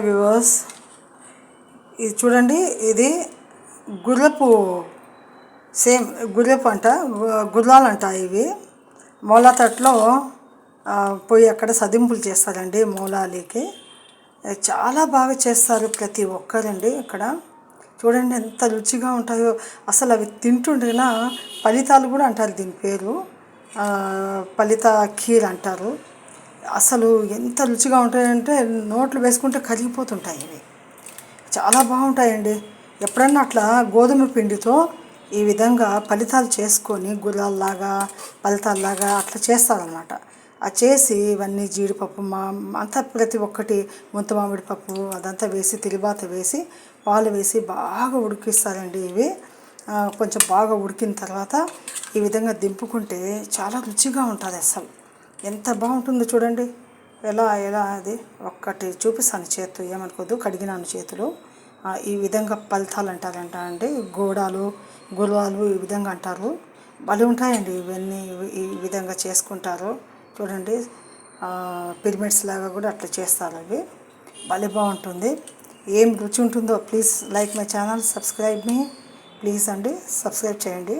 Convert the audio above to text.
Viewers, ఇది చూడండి. ఇది గుర్రపు సేమ్ గుర్రపు అంట, గుర్రాలంట ఇవి. మూలాతట్లో పోయి అక్కడ సదింపులు చేస్తారండి మూలాలికి. చాలా బాగా చేస్తారు ప్రతి ఒక్కరండి. ఇక్కడ చూడండి ఎంత రుచిగా ఉంటాయో. అసలు అవి తింటుండేనా ఫలితాలు కూడా అంటారు దీని పేరు. ఫలిత ఖీర్ అంటారు. అసలు ఎంత రుచిగా ఉంటాయంటే నోట్లు వేసుకుంటే కరిగిపోతుంటాయి ఇవి. చాలా బాగుంటాయండి. ఎప్పుడన్నా అట్లా గోధుమ పిండితో ఈ విధంగా ఫలితాలు చేసుకొని గుర్రాల్లాగా ఫలితాల్లాగా అట్లా చేస్తారనమాట. అది చేసి ఇవన్నీ జీడిపప్పు అంతా ప్రతి ఒక్కటి ముంత మామిడి పప్పు అదంతా వేసి తిరువాత వేసి పాలు వేసి బాగా ఉడికిస్తారండి ఇవి. కొంచెం బాగా ఉడికిన తర్వాత ఈ విధంగా దింపుకుంటే చాలా రుచిగా ఉంటుంది. అసలు ఎంత బాగుంటుందో చూడండి. ఎలా అది ఒక్కటి చూపిస్తాను. చేతులు ఏమనుకోద్దు, కడిగినాను చేతులు. ఈ విధంగా ఫలితాలు అంటారంట అండి. గుర్రాలు ఈ విధంగా అంటారు. భలే ఉంటాయండి ఇవన్నీ. ఈ విధంగా చేసుకుంటారు చూడండి. పిరమిడ్స్ లాగా కూడా అట్లా చేస్తారు. అవి భలే బాగుంటుంది. ఏం రుచి ఉంటుందో. Please like my channel, subscribe me please అండి, సబ్స్క్రైబ్ చేయండి.